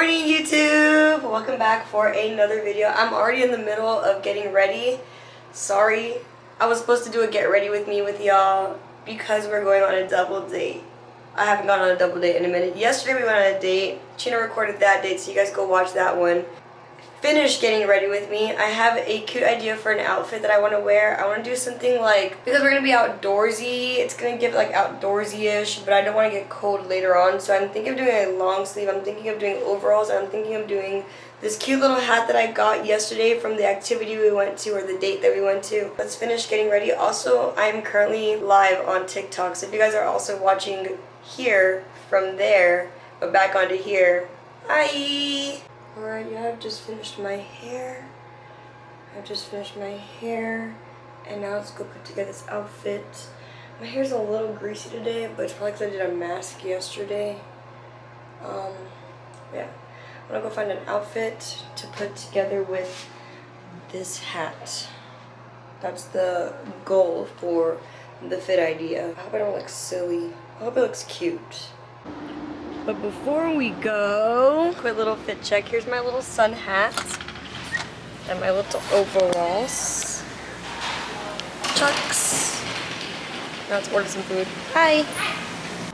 morning, YouTube! Welcome back for another video. I'm already in the middle of getting ready. Sorry, I was supposed to do a get ready with me with y'all because we're going on a double date. I haven't gone on a double date in a minute. Yesterday we went on a date. Chino recorded that date, so you guys go watch that one. Finished getting ready with me. I have a cute idea for an outfit that I want to wear. I want to do something like, because we're going to be outdoorsy, it's going to give like outdoorsy-ish, but I don't want to get cold later on, so I'm thinking of doing a long sleeve. I'm thinking of doing overalls. I'm thinking of doing this cute little hat that I got yesterday from the activity we went to, or the date that we went to. Let's finish getting ready. Also, I'm currently live on TikTok, so if you guys are also watching here from there, but back onto here, hi! Alright, yeah, I've just finished my hair. And now let's go put together this outfit. My hair's a little greasy today, but it's probably because I did a mask yesterday. Yeah. I'm gonna go find an outfit to put together with this hat. That's the goal for the fit idea. I hope I don't look silly. I hope it looks cute. But before we go, quick little fit check. Here's my little sun hat and my little overalls. Chucks. Now let's order some food. Hi.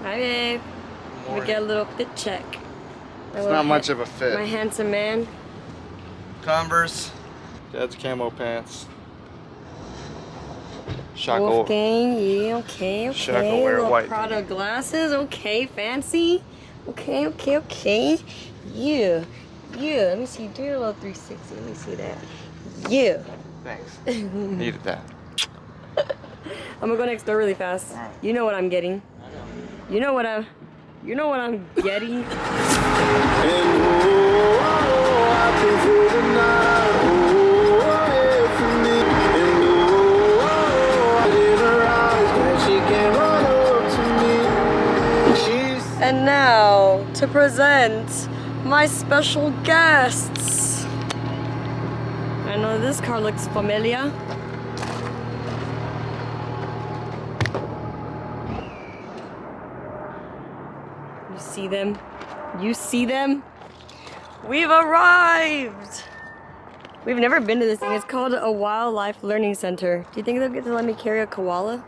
Hi, babe. We get a little fit check. It's not much of a fit. My handsome man. Converse. Dad's camo pants. Shackle. Wolfgang, yeah, okay. Shackle wear little white. Prada glasses, okay, fancy. Okay. Yeah. Let me see. Do your little 360. Let me see that. Yeah. Thanks. Needed that. I'm gonna go next door really fast. Right. You know what I'm getting. I know. You know what I'm getting. And now, to present my special guests. I know this car looks familiar. You see them? You see them? We've arrived! We've never been to this thing. It's called a Wildlife Learning Center. Do you think they'll get to let me carry a koala?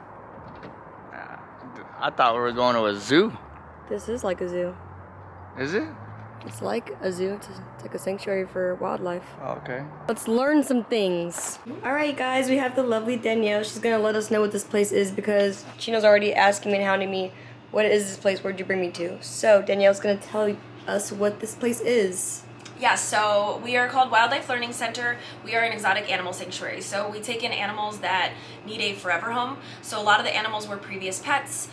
I thought we were going to a zoo. This is like a zoo. Is it? It's like a zoo. It's like a sanctuary for wildlife. Oh, okay. Let's learn some things. Alright guys, we have the lovely Danielle. She's gonna let us know what this place is because Chino's already asking me and hounding me, what is this place? Where'd you bring me to? So Danielle's gonna tell us what this place is. Yeah, so we are called Wildlife Learning Center. We are an exotic animal sanctuary. So we take in animals that need a forever home. So a lot of the animals were previous pets.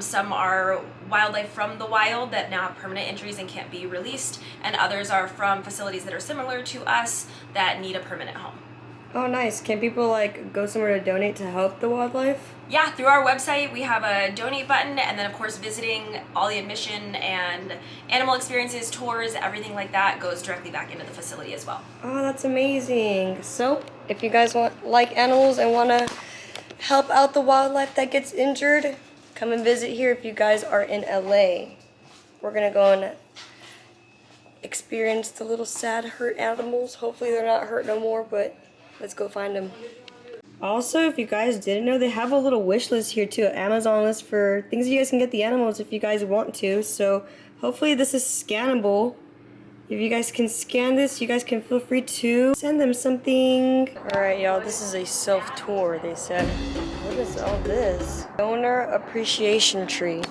Some are wildlife from the wild that now have permanent injuries and can't be released. And others are from facilities that are similar to us that need a permanent home. Oh nice. Can people like go somewhere to donate to help the wildlife? Yeah, through our website we have a donate button, and then of course visiting, all the admission and animal experiences, tours, everything like that goes directly back into the facility as well. Oh, that's amazing. So if you guys like animals and want to help out the wildlife that gets injured, come and visit here if you guys are in LA. We're gonna go and experience the little sad hurt animals. Hopefully they're not hurt no more, but let's go find them. Also, if you guys didn't know, they have a little wish list here too, an Amazon list for things you guys can get the animals if you guys want to. So hopefully this is scannable. If you guys can scan this, you guys can feel free to send them something. Alright y'all, this is a self-tour, they said. What is all this? Donor appreciation tree.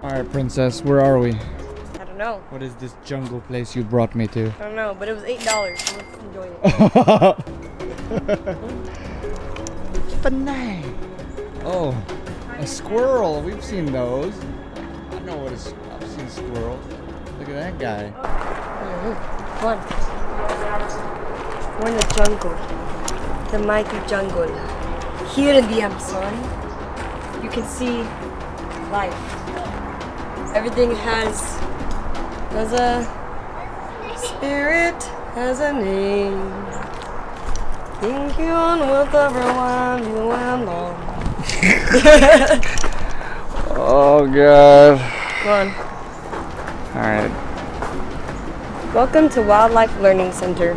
Alright, princess, where are we? I don't know. What is this jungle place you brought me to? I don't know, but it was $8, so let's enjoy it. Banana. Oh, a squirrel. We've seen those. I know what is. I've seen squirrels. Look at that guy. Fun. We're in the jungle. The mighty jungle. Here in the Amazon, you can see life. Everything has a spirit, has a name. Think you on with everyone you am on. Oh God. Go on. Alright. Welcome to Wildlife Learning Center.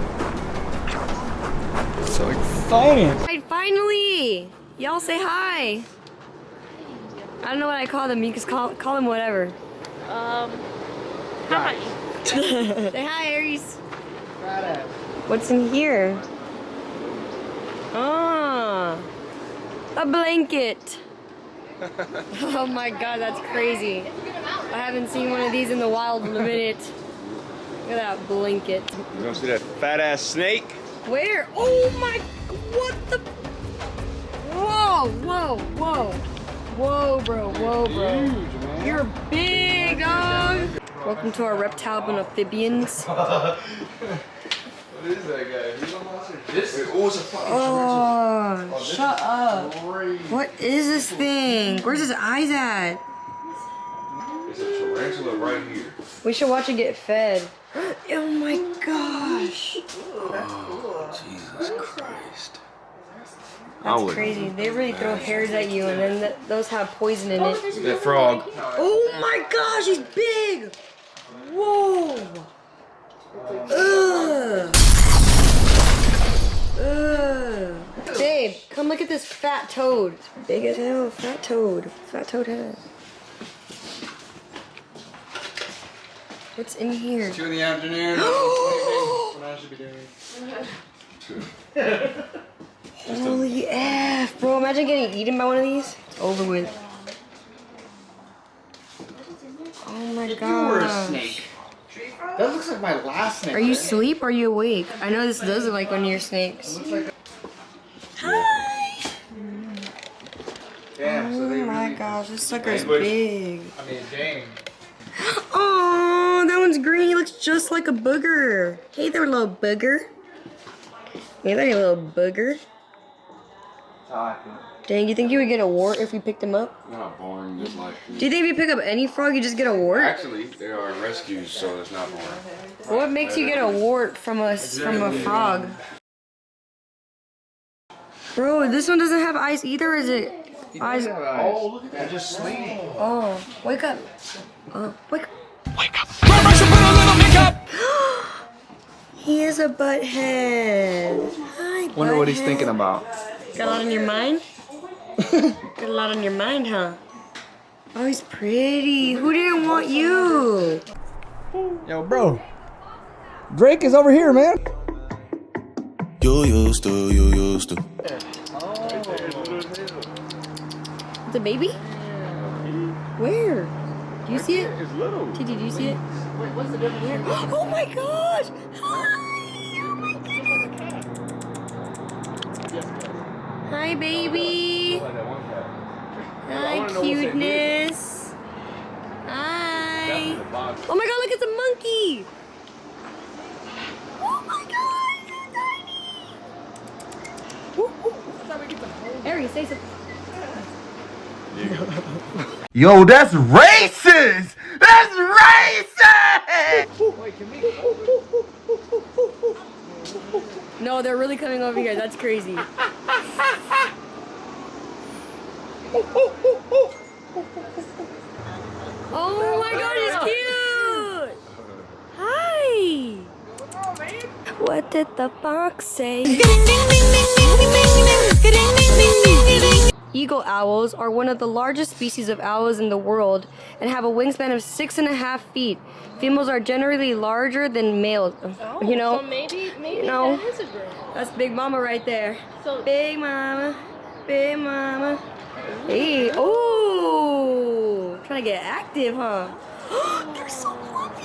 So exciting. Right, finally! Y'all say hi. I don't know what I call them. You can call them whatever. Hi. Say hi, Aries. What's in here? Ah, a blanket. Oh my god, that's crazy. I haven't seen one of these in the wild in a minute. Look at that blanket. You don't see that fat ass snake? Where? Oh my, what the? Whoa, whoa, whoa. Whoa, bro, whoa, bro. You're big, dog. Welcome to our reptile and amphibians. What is that guy? He's a monster. This? Oh, shut up. What is this thing? Where's his eyes at? It's a tarantula right here. We should watch it get fed. Oh my gosh. Jesus Christ. That's crazy. They really throw hairs at you and then those have poison in it. That frog. Oh my gosh, he's big! Whoa! Ugh! Ugh! Babe, come look at this fat toad. Big as hell, fat toad. Fat toad head. What's in here? 2 in the afternoon. What I should be doing. Holy F, bro. Imagine getting eaten by one of these. It's over with. Oh my god. You were a snake. That looks like my last snake. Are you asleep or are you awake? I know this does look like one of your snakes. Hi! Damn, so they Oh my really gosh, this sucker's Language. big. I mean, dang. Oh, that one's green. He looks just like a booger. Hey there, little booger. Hey there, you little booger. Dang, you think you would get a wart if we picked him up? Not boring, just like. Do you think if you pick up any frog, you just get a wart? Actually, they are rescues, so it's not boring. What makes you get a wart from a frog? Bro, this one doesn't have eyes either, is it? Eyes. Oh, look at that. Just sleeping. Oh, wake up. Oh, wake up. He is a butthead. Hi, Wonder what he's butthead. thinking about. Got a lot on your mind? Got a lot on your mind, huh? Oh, he's pretty. Who didn't want you? Yo, bro. Drake is over here, man. You used to. The baby? Where? Do you see it? It's little. TT, do you see it? Wait, what's the difference? Where? Oh my gosh! Hi! Oh my goodness! Hi, baby! Hi, cuteness! Hi! Oh my god, look, it's a monkey! Oh my god, so tiny! Aries, say something. Yo, that's racist! That's racist! No, they're really coming over here. That's crazy. Oh my god, he's cute! Hi! What did the fox say? Eagle owls are one of the largest species of owls in the world and have a wingspan of 6.5 feet. Females are generally larger than males. You know, So maybe you know, that is a girl. that's Big Mama right there. So Big Mama, Big Mama. Hey, oh, trying to get active, huh? They're so fluffy.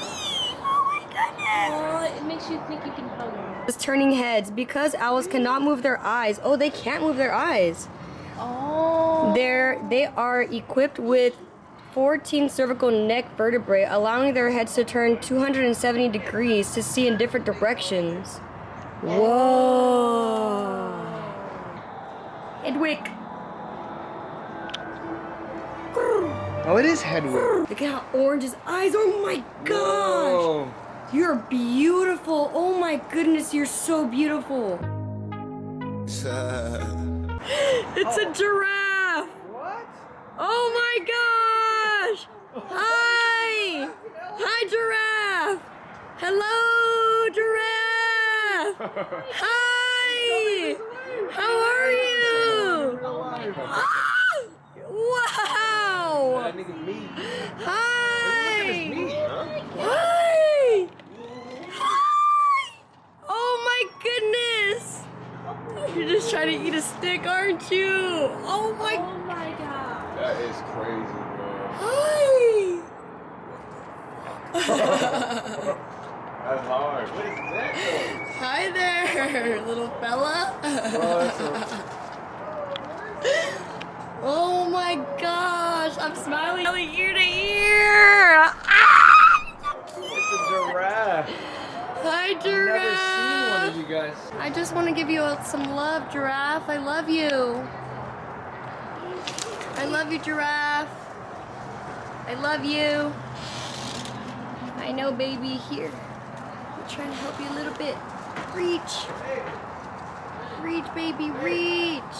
Oh my goodness. it makes you think you can hug her. It's turning heads because owls cannot move their eyes. Oh, they can't move their eyes. Oh. They are equipped with 14 cervical neck vertebrae, allowing their heads to turn 270 degrees to see in different directions. Whoa. Hedwig. Oh, it is Hedwig. Look at how orange his eyes. Oh my gosh. Whoa. You're beautiful. Oh my goodness, you're so beautiful. It's a giraffe. What? Oh my gosh. Hi. Hi, giraffe. Hi! How are you? Wow! Hi! Hi! Hi! Oh my goodness! You're just trying to eat a stick, aren't you? Oh my god. That is crazy, bro. Hi! That's hard. What is that though? Hi there, little fella. Oh my gosh, I'm smiling ear to ear. It's a giraffe. Hi, I've never seen one giraffe. of you guys. I just want to give you some love, giraffe. I love you. I love you, giraffe. I love you. I know, baby. Here. I'm trying to help you a little bit. Reach. Reach, baby, reach.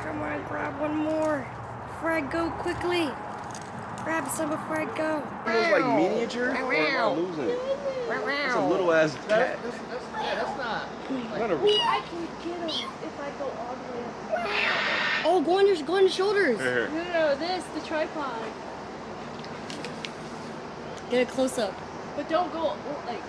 Come on, grab one more before I go quickly. Grab some before I go. Almost like miniature? Or am I losing it? It's a little ass cat. That's not. Not a- I can get him if I go all the way up. Oh, go on your shoulders. Here. No, this, the tripod. Get a close up. But don't go, like,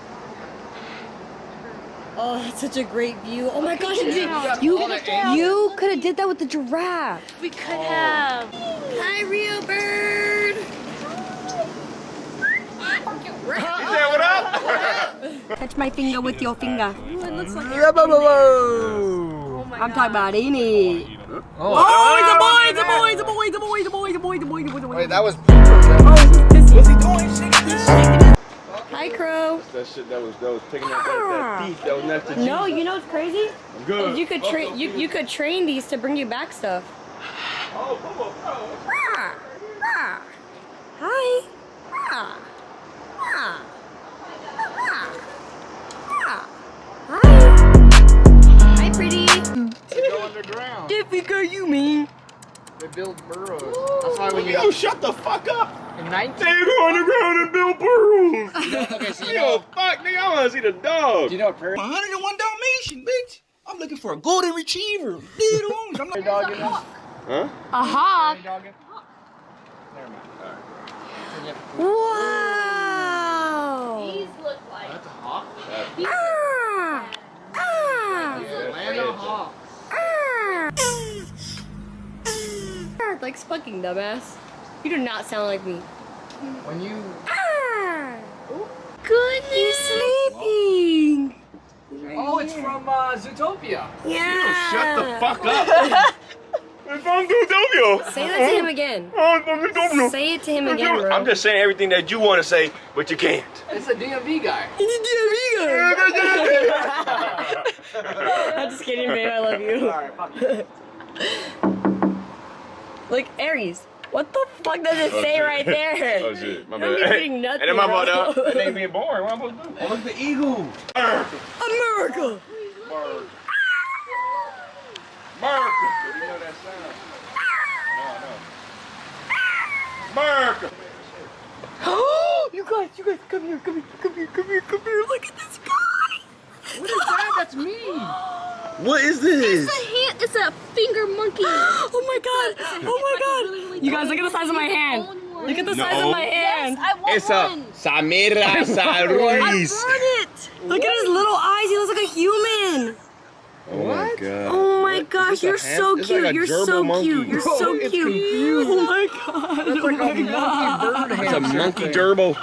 Oh, that's such a great view. Oh my gosh, down. you could have did that with the giraffe. we could have. Hi, Rio Bird. What up? Touch my finger with your finger. Ooh, it looks like Oh I'm talking about it. Oh, Oh, it's a boy, it's a boy, it's a boy, it's a boy, it's a boy, it's a boy, it's a boy, it's a boy, it's a boy. wait, that was. What's he doing? Hi, Crow. That shit that was picking up that thief that was next to Jesus. No, you know what's crazy? I'm good. You could train you could train these to bring you back stuff. Oh, come on, bro. Hi. Hi. Hi, pretty. They go underground. Difficult, you mean? They build burrows. That's why when you Yo, shut the fuck up. in 19. They go underground and build burrows. Okay, so you Yo, know. fuck, nigga, I wanna see the dog. Do you know what prairie 101 Dalmatian, bitch. I'm looking for a golden retriever. Little ones. I'm not dog is? Huh? A hawk. Prairie dog is? Never mind. Wow. these look like. That's a hawk. Ah. Ah. Land a hawk. Like fucking dumbass. You do not sound like me. When you. Goodness. He's sleeping. Oh, it's from Zootopia. Yeah. Shut the fuck up. It's from Zootopia. Say that to him again. Oh, it's from Zootopia. Say it to him again, bro. I'm just saying everything that you want to say, but you can't. It's a DMV guy. He's a DMV. I'm just kidding, babe. I love you. Alright, fuck you. Like Aries. What the fuck does it say shit. right there? Oh shit, my Don't bad. be reading nothing, And then my bro. fault, though. That ain't being boring. What am I supposed to do? Oh, look at the eagle. America. Mark. You know that sound? No. Mark. You guys, come here. Look at this guy. What is that? That's me. What is this? It's a finger monkey. Oh my god. You guys, look at the size of my hand. Look at the size of my hand. I want It's a one. Samira Saruis. Look at his little eyes. He looks like a human. Oh my god. Oh my gosh, this a you're ham- so it's cute. like a You're gerbil so monkey. cute. You're Bro, so it's cute. confusing. Oh my god. That's like a monkey bird It's a hamster monkey thing. gerbil.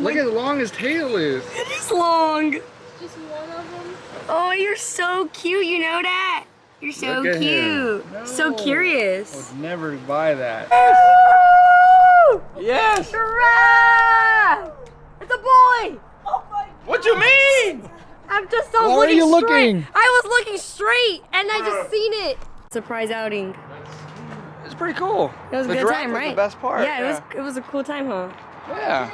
Look at how long his tail is. It is long. Just one of them. Oh, you're so cute. You know that? You're so Look at cute. him. So No. curious. Would never buy that. Yes. Giraffe! It's a boy. What you mean? I'm just Why are looking you straight. looking? I was looking straight, and I just seen it. Surprise outing. It's pretty cool. It was a The good giraffe time, was right? the best part. Yeah, it was a cool time, huh? Yeah.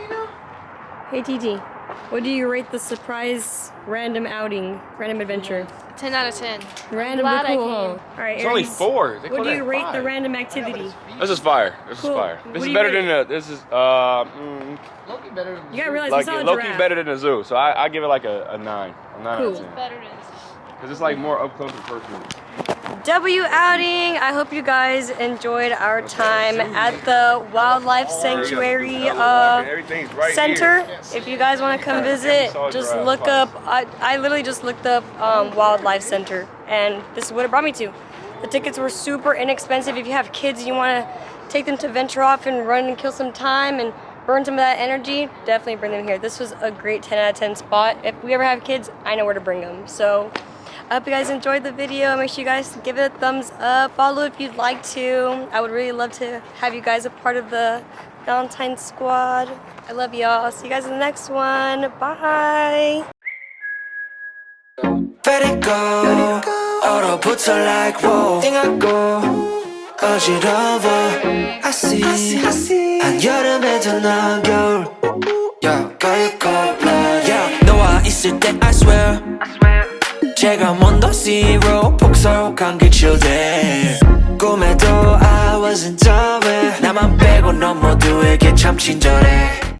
Hey, TT. What do you rate the surprise random outing, random adventure? 10 out of 10. Random glad I cool. came. All right, It's only Aries, 4. They what call do you that rate the 5. random activity? This is fire. This Cool. is fire. What This do is you better rate? than this is Loki better than You gotta realize like it's not a low-key giraffe. better than a zoo. So I give it like a 9. A 9 out Cool. of 10. Better than Because it's like more up close and personal. W outing. I hope you guys enjoyed our time at the Wildlife Sanctuary Everything's right Center. here. If you guys want to come visit, just look up. I literally just looked up Wildlife Center, and this is what it brought me to. The tickets were super inexpensive. If you have kids and you want to take them to venture off and run and kill some time and burn some of that energy, definitely bring them here. This was a great 10 out of 10 spot. If we ever have kids, I know where to bring them. So I hope you guys enjoyed the video. Make sure you guys give it a thumbs up. Follow if you'd like to. I would really love to have you guys a part of the Valentine squad. I love y'all. See you guys in the next one. Bye. Let it go. 얼어붙어 like whoa. 띵하고 어지러워. I see. 한여름에도 넌 겨울. Yeah, go blood. Yeah, 너와 있을 때 I swear. 제가 먼저 zero 폭설한 그 children. 꿈에도 I wasn't aware. 나만 빼고 넌 모두에게 참 친절해.